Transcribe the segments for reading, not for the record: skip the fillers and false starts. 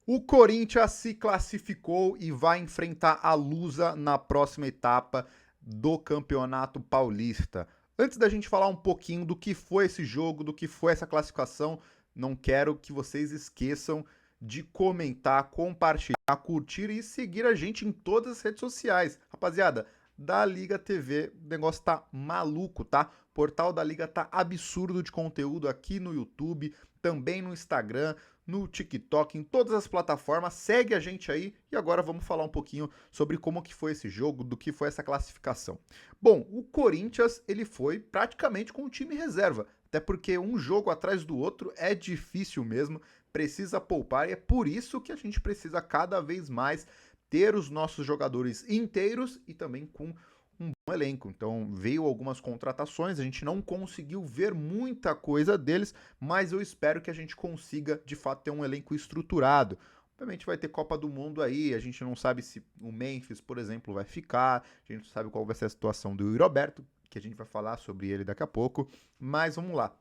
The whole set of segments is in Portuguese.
O Corinthians se classificou e vai enfrentar a Lusa na próxima etapa do Campeonato Paulista. Antes da gente falar um pouquinho do que foi esse jogo, do que foi essa classificação, não quero que vocês esqueçam de comentar, compartilhar, curtir e seguir a gente em todas as redes sociais. Rapaziada, da Liga TV, o negócio tá maluco, tá? O portal da Liga tá absurdo de conteúdo aqui no YouTube, também no Instagram, no TikTok, em todas as plataformas. Segue a gente aí e agora vamos falar um pouquinho sobre como que foi esse jogo, do que foi essa classificação. Bom, o Corinthians, ele foi praticamente com o time reserva, até porque um jogo atrás do outro é difícil mesmo, precisa poupar e é por isso que a gente precisa cada vez mais ter os nossos jogadores inteiros e também com um bom elenco. Então veio algumas contratações, a gente não conseguiu ver muita coisa deles, mas eu espero que a gente consiga de fato ter um elenco estruturado. Obviamente vai ter Copa do Mundo aí, a gente não sabe se o Memphis, por exemplo, vai ficar, a gente não sabe qual vai ser a situação do Roberto, que a gente vai falar sobre ele daqui a pouco, mas vamos lá.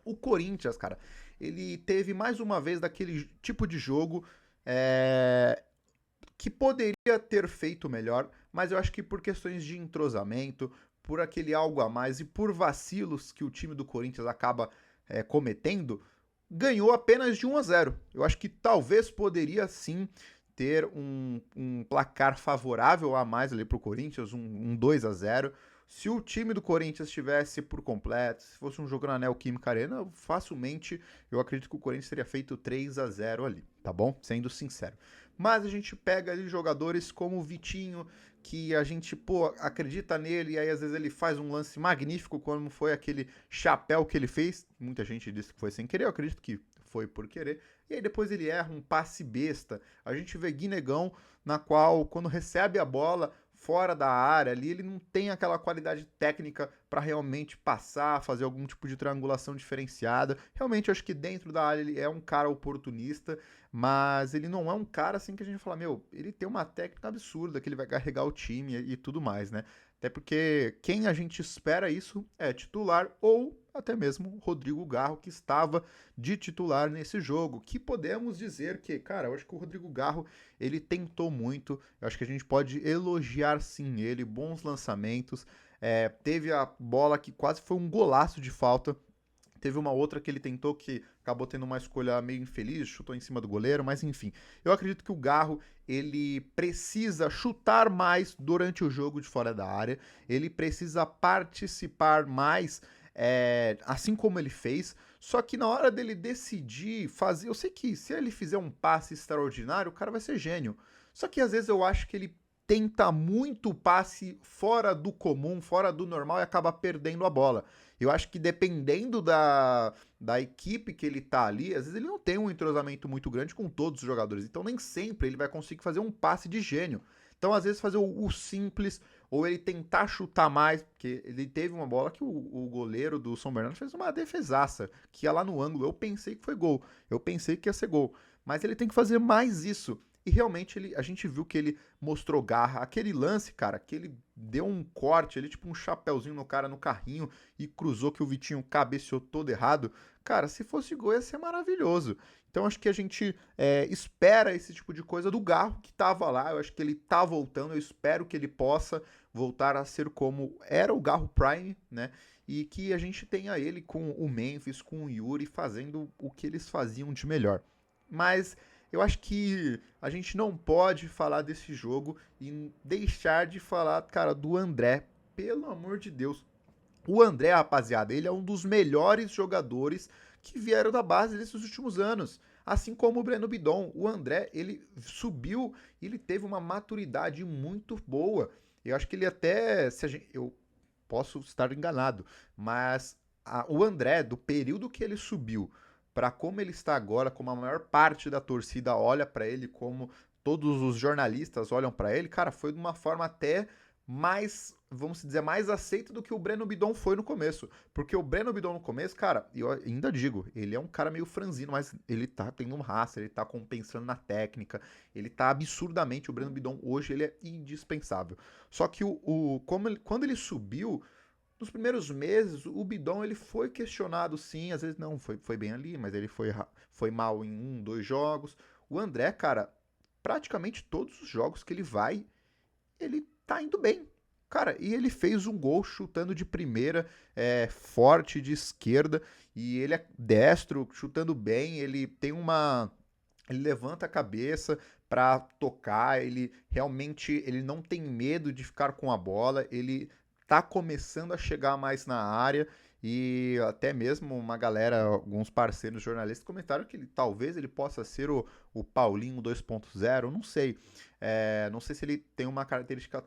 O Corinthians, cara, ele teve mais uma vez daquele tipo de jogo que poderia ter feito melhor, mas eu acho que por questões de entrosamento, por aquele algo a mais e por vacilos que o time do Corinthians acaba cometendo, ganhou apenas de 1-0. Eu acho que talvez poderia sim ter um placar favorável a mais ali para o Corinthians, um 2-0. Se o time do Corinthians estivesse por completo, se fosse um jogo na Neoquímica Arena, facilmente eu acredito que o Corinthians teria feito 3-0 ali, tá bom? Sendo sincero. Mas a gente pega ali jogadores como o Vitinho, que a gente, pô, acredita nele, e aí às vezes ele faz um lance magnífico, como foi aquele chapéu que ele fez. Muita gente disse que foi sem querer, eu acredito que foi por querer. E aí depois ele erra um passe besta. A gente vê Guinegão, na qual, quando recebe a bola fora da área ali, ele não tem aquela qualidade técnica para realmente passar, fazer algum tipo de triangulação diferenciada. Realmente eu acho que dentro da área ele é um cara oportunista, mas ele não é um cara assim que a gente fala, meu, ele tem uma técnica absurda que ele vai carregar o time e tudo mais, né? Até porque quem a gente espera isso é titular ou até mesmo Rodrigo Garro, que estava de titular nesse jogo. Que podemos dizer que, cara, eu acho que o Rodrigo Garro ele tentou muito. Eu acho que a gente pode elogiar sim ele, bons lançamentos. Teve a bola que quase foi um golaço de falta. Teve uma outra que ele tentou que acabou tendo uma escolha meio infeliz, chutou em cima do goleiro, mas enfim. Eu acredito que o Garro, ele precisa chutar mais durante o jogo de fora da área, ele precisa participar mais, assim como ele fez, só que na hora dele decidir fazer, eu sei que se ele fizer um passe extraordinário, o cara vai ser gênio. Só que às vezes eu acho que ele tenta muito passe fora do comum, fora do normal e acaba perdendo a bola. Eu acho que dependendo da equipe que ele tá ali, às vezes ele não tem um entrosamento muito grande com todos os jogadores. Então nem sempre ele vai conseguir fazer um passe de gênio. Então, às vezes, fazer o simples, ou ele tentar chutar mais, porque ele teve uma bola que o goleiro do São Bernardo fez uma defesaça, que ia lá no ângulo. Eu pensei que foi gol, eu pensei que ia ser gol. Mas ele tem que fazer mais isso. E realmente a gente viu que ele mostrou garra. Aquele lance, cara, que ele deu um corte ali, tipo um chapéuzinho no cara no carrinho e cruzou que o Vitinho cabeceou todo errado. Cara, se fosse gol ia ser maravilhoso. Então acho que a gente espera esse tipo de coisa do Garro que tava lá. Eu acho que ele tá voltando. Eu espero que ele possa voltar a ser como era o Garro Prime, né? E que a gente tenha ele com o Memphis, com o Yuri, fazendo o que eles faziam de melhor. Mas eu acho que a gente não pode falar desse jogo e deixar de falar, cara, do André. Pelo amor de Deus. O André, rapaziada, ele é um dos melhores jogadores que vieram da base desses últimos anos. Assim como o Breno Bidon. O André, ele subiu, ele teve uma maturidade muito boa. Eu acho que ele até, se a gente, eu posso estar enganado, mas o André, do período que ele subiu para como ele está agora, como a maior parte da torcida olha para ele, como todos os jornalistas olham para ele, cara, foi de uma forma até mais, vamos dizer, mais aceita do que o Breno Bidon foi no começo. Porque o Breno Bidon no começo, cara, eu ainda digo, ele é um cara meio franzino, mas ele tá tendo um raça, ele tá compensando na técnica, ele tá absurdamente, o Breno Bidon hoje ele é indispensável. Só que quando ele subiu, nos primeiros meses, o Bidon ele foi questionado sim, às vezes não, foi bem ali, mas ele foi mal em 1, 2 jogos. o André, cara, praticamente todos os jogos que ele vai, ele tá indo bem. Cara, e ele fez um gol chutando de primeira, forte de esquerda, e ele é destro, chutando bem, ele tem uma. Ele levanta a cabeça para tocar, ele realmente ele não tem medo de ficar com a bola, ele tá começando a chegar mais na área e até mesmo uma galera, alguns parceiros jornalistas comentaram que talvez ele possa ser o Paulinho 2.0, não sei. Não sei se ele tem uma característica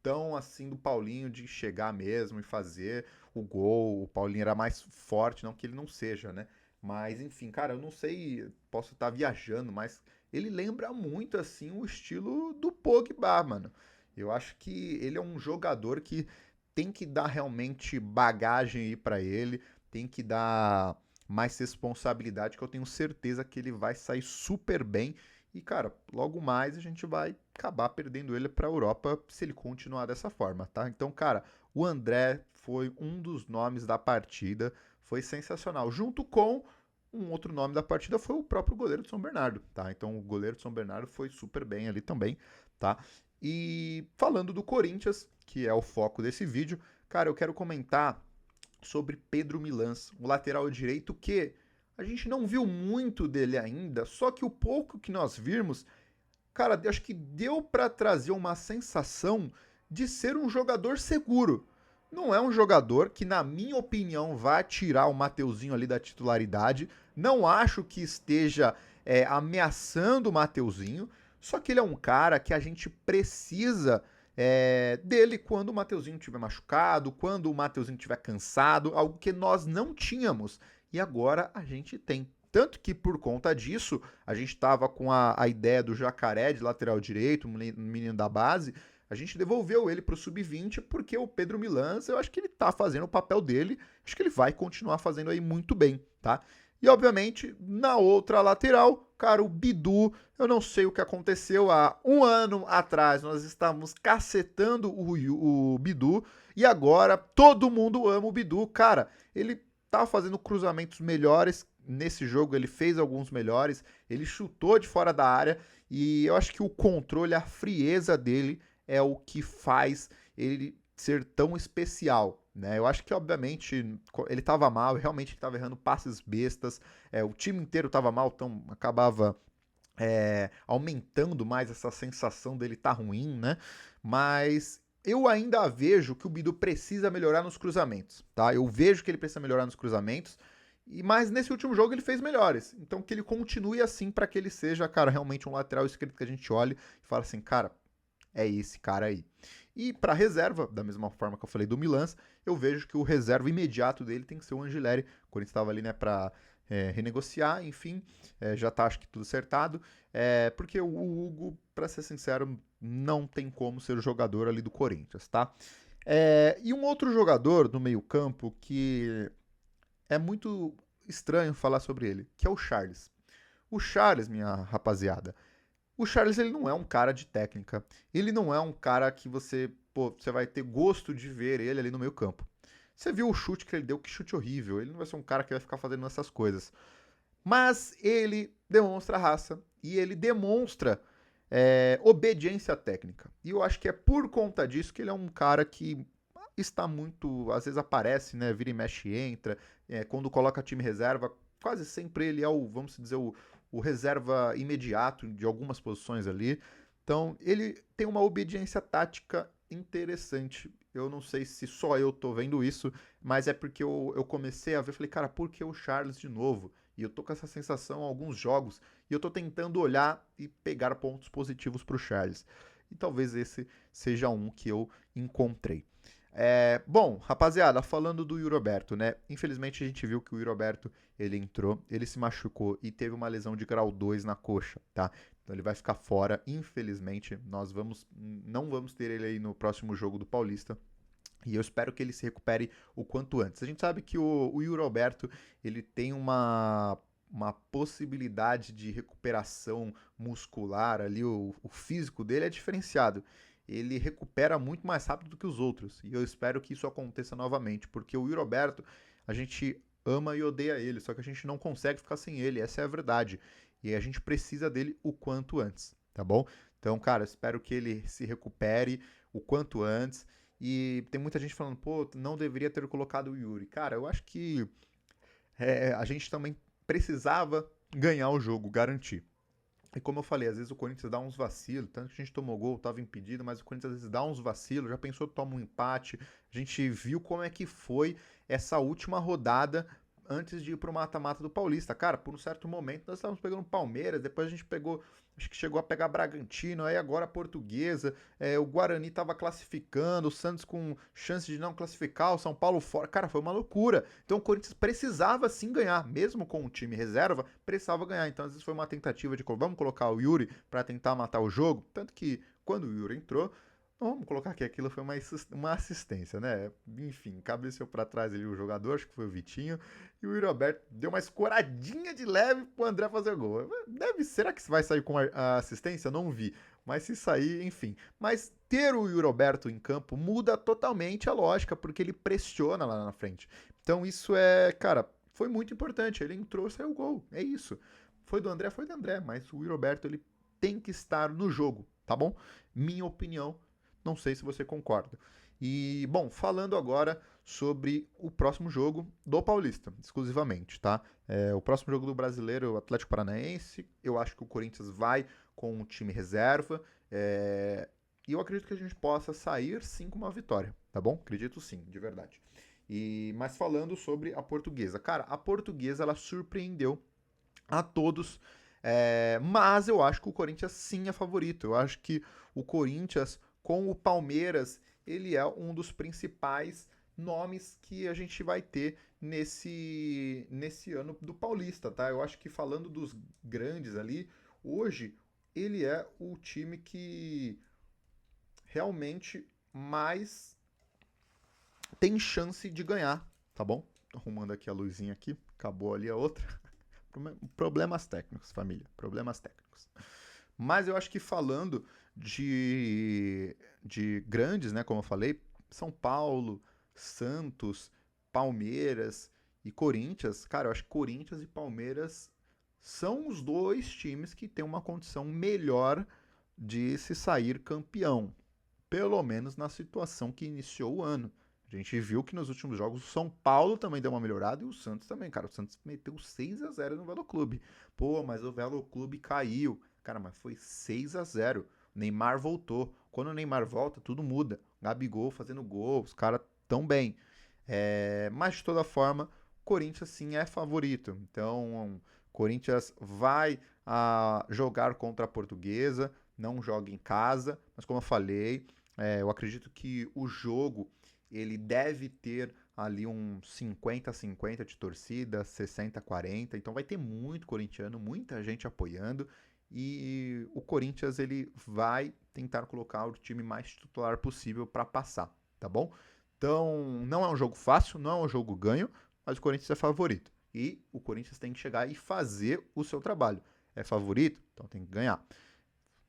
tão assim do Paulinho de chegar mesmo e fazer o gol. O Paulinho era mais forte, não que ele não seja, né? Mas enfim, cara, eu não sei, posso estar viajando, mas ele lembra muito assim o estilo do Pogba, mano. Eu acho que ele é um jogador que tem que dar realmente bagagem aí pra ele, tem que dar mais responsabilidade, que eu tenho certeza que ele vai sair super bem. E, cara, logo mais a gente vai acabar perdendo ele pra Europa se ele continuar dessa forma, tá? Então, cara, o André foi um dos nomes da partida, foi sensacional. Junto com um outro nome da partida foi o próprio goleiro de São Bernardo, tá? Então o goleiro de São Bernardo foi super bem ali também, tá? E falando do Corinthians, que é o foco desse vídeo, cara, eu quero comentar sobre Pedro Milans, o lateral direito que a gente não viu muito dele ainda, só que o pouco que nós vimos, cara, acho que deu para trazer uma sensação de ser um jogador seguro. Não é um jogador que, na minha opinião, vai tirar o Mateuzinho ali da titularidade. Não acho que esteja ameaçando o Mateuzinho. Só que ele é um cara que a gente precisa dele quando o Mateuzinho estiver machucado, quando o Mateuzinho estiver cansado, algo que nós não tínhamos. E agora a gente tem. Tanto que por conta disso, a gente estava com a ideia do Jacaré de lateral direito, um menino da base, a gente devolveu ele para o sub-20 porque o Pedro Milans, eu acho que ele tá fazendo o papel dele, acho que ele vai continuar fazendo aí muito bem, tá? E obviamente, na outra lateral, cara, o Bidu, eu não sei o que aconteceu há um ano atrás, nós estávamos cacetando o Bidu e agora todo mundo ama o Bidu, cara, ele tá fazendo cruzamentos melhores, nesse jogo ele fez alguns melhores, ele chutou de fora da área e eu acho que o controle, a frieza dele é o que faz ele ser tão especial, né? Eu acho que, obviamente, ele estava mal, realmente estava errando passes bestas, o time inteiro estava mal, então acabava aumentando mais essa sensação dele estar ruim, né? Mas eu ainda vejo que o Bidu precisa melhorar nos cruzamentos, tá? Eu vejo que ele precisa melhorar nos cruzamentos, mas nesse último jogo ele fez melhores. Então que ele continue assim para que ele seja, cara, realmente um lateral esquerdo que a gente olhe e fala assim, cara, é esse cara aí. E para reserva, da mesma forma que eu falei do Milans, eu vejo que o reserva imediato dele tem que ser o Angileri. O Corinthians estava ali, né, para renegociar, enfim, já tá acho que tudo acertado. Porque o Hugo, para ser sincero, não tem como ser o jogador ali do Corinthians, tá? E um outro jogador do meio-campo que é muito estranho falar sobre ele, que é o Charles. O Charles, minha rapaziada, o Charles ele não é um cara de técnica. Ele não é um cara que você vai ter gosto de ver ele ali no meio campo. Você viu o chute que ele deu, que chute horrível. Ele não vai ser um cara que vai ficar fazendo essas coisas. Mas ele demonstra raça e ele demonstra obediência técnica. E eu acho que é por conta disso que ele é um cara que está muito, às vezes aparece, né, vira e mexe e entra, quando coloca time reserva, quase sempre ele é vamos dizer, o reserva imediato de algumas posições ali. Então, ele tem uma obediência tática interessante. Eu não sei se só eu tô vendo isso, mas é porque eu comecei a ver, falei, cara, por que o Charles de novo? E eu tô com essa sensação em alguns jogos, e eu tô tentando olhar e pegar pontos positivos pro Charles. E talvez esse seja um que eu encontrei. Bom, rapaziada, falando do Yuri Alberto, né? Infelizmente a gente viu que o Yuri Alberto, ele entrou, ele se machucou e teve uma lesão de grau 2 na coxa, tá? Então ele vai ficar fora, infelizmente. Não vamos ter ele aí no próximo jogo do Paulista. E eu espero que ele se recupere o quanto antes. A gente sabe que o Yuri Alberto, ele tem uma possibilidade de recuperação muscular ali, o físico dele é diferenciado. Ele recupera muito mais rápido do que os outros. E eu espero que isso aconteça novamente, porque o Yuri Alberto, a gente ama e odeia ele, só que a gente não consegue ficar sem ele, essa é a verdade. E a gente precisa dele o quanto antes, tá bom? Então, cara, espero que ele se recupere o quanto antes. E tem muita gente falando, pô, não deveria ter colocado o Yuri. Cara, eu acho que a gente também precisava ganhar o jogo, garantir. E como eu falei, às vezes o Corinthians dá uns vacilos, tanto que a gente tomou gol, estava impedido, mas o Corinthians às vezes dá uns vacilos, já pensou, toma um empate. A gente viu como é que foi essa última rodada antes de ir pro mata-mata do Paulista. Cara, por um certo momento nós estávamos pegando Palmeiras, depois a gente pegou, acho que chegou a pegar Bragantino, aí agora a Portuguesa, o Guarani estava classificando, o Santos com chance de não classificar, o São Paulo fora. Cara, foi uma loucura. Então o Corinthians precisava sim ganhar, mesmo com o time reserva, precisava ganhar. Então às vezes foi uma tentativa de vamos colocar o Yuri para tentar matar o jogo, tanto que quando o Yuri entrou, vamos colocar que aquilo foi uma assistência, né? Enfim, cabeceou para trás ali o jogador, acho que foi o Vitinho, e o Yuri Alberto deu uma escoradinha de leve pro André fazer gol. Será que vai sair com a assistência? Não vi. Mas se sair, enfim. Mas ter o Yuri Alberto em campo muda totalmente a lógica, porque ele pressiona lá na frente. Então isso cara, foi muito importante. Ele entrou e saiu o gol. É isso. Foi do André, mas o Yuri Alberto, ele tem que estar no jogo, tá bom? Minha opinião, não sei se você concorda. E, bom, falando agora sobre o próximo jogo do Paulista, exclusivamente, tá? O próximo jogo do Brasileiro, o Atlético Paranaense, eu acho que o Corinthians vai com o time reserva, e eu acredito que a gente possa sair sim com uma vitória, tá bom? Acredito sim, de verdade. Mas falando sobre a Portuguesa, cara, a Portuguesa ela surpreendeu a todos, mas eu acho que o Corinthians sim é favorito. Eu acho que o Corinthians com o Palmeiras, ele é um dos principais nomes que a gente vai ter nesse ano do Paulista, tá? Eu acho que falando dos grandes ali, hoje ele é o time que realmente mais tem chance de ganhar, tá bom? Arrumando aqui a luzinha aqui, acabou ali a outra. Problemas técnicos, família, problemas técnicos. Mas eu acho que falando de grandes, né, como eu falei, São Paulo, Santos, Palmeiras e Corinthians, cara, eu acho que Corinthians e Palmeiras são os dois times que têm uma condição melhor de se sair campeão, pelo menos na situação que iniciou o ano. A gente viu que nos últimos jogos o São Paulo também deu uma melhorada e o Santos também, cara. O Santos meteu 6-0 no Velo Clube. Pô, mas o Velo Clube caiu. Cara, mas foi 6-0. O Neymar voltou. Quando o Neymar volta, tudo muda. Gabigol fazendo gol, os caras tão bem. Mas de toda forma, o Corinthians sim é favorito. Então, o Corinthians vai jogar contra a Portuguesa, não joga em casa, mas como eu falei, eu acredito que o jogo ele deve ter ali um 50-50 de torcida, 60-40, então vai ter muito corintiano, muita gente apoiando, e o Corinthians ele vai tentar colocar o time mais titular possível para passar, tá bom? Então, não é um jogo fácil, não é um jogo ganho, mas o Corinthians é favorito. E o Corinthians tem que chegar e fazer o seu trabalho. É favorito? Então tem que ganhar.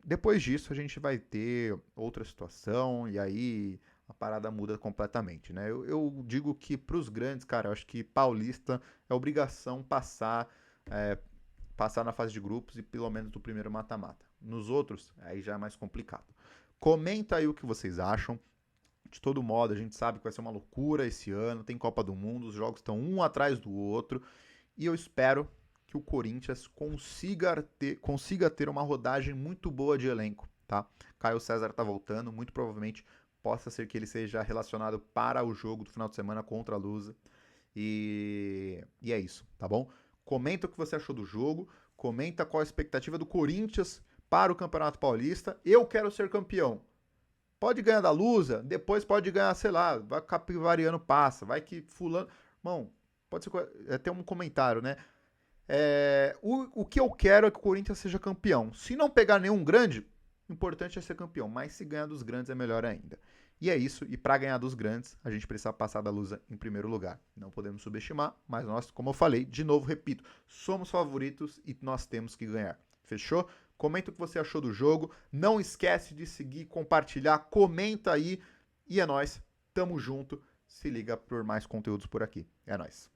Depois disso, a gente vai ter outra situação, e aí a parada muda completamente, né? Eu digo que para os grandes, cara, eu acho que Paulista é obrigação passar na fase de grupos e pelo menos do primeiro mata-mata. Nos outros, aí já é mais complicado. Comenta aí o que vocês acham. De todo modo, a gente sabe que vai ser uma loucura esse ano, tem Copa do Mundo, os jogos estão um atrás do outro, e eu espero que o Corinthians consiga ter uma rodagem muito boa de elenco, tá? Caio César tá voltando, muito provavelmente possa ser que ele seja relacionado para o jogo do final de semana contra a Lusa. E é isso, tá bom? Comenta o que você achou do jogo, comenta qual a expectativa do Corinthians para o Campeonato Paulista. Eu quero ser campeão. Pode ganhar da Lusa, depois pode ganhar, sei lá, vai Capivariano passa, vai que fulano... Irmão, pode ser até um comentário, né? O que eu quero é que o Corinthians seja campeão. Se não pegar nenhum grande, o importante é ser campeão. Mas se ganhar dos grandes é melhor ainda. E é isso. E para ganhar dos grandes, a gente precisa passar da Lusa em primeiro lugar. Não podemos subestimar, mas nós, como eu falei, de novo, repito, somos favoritos e nós temos que ganhar. Fechou? Comenta o que você achou do jogo. Não esquece de seguir, compartilhar, comenta aí. E é nóis. Tamo junto. Se liga por mais conteúdos por aqui. É nóis.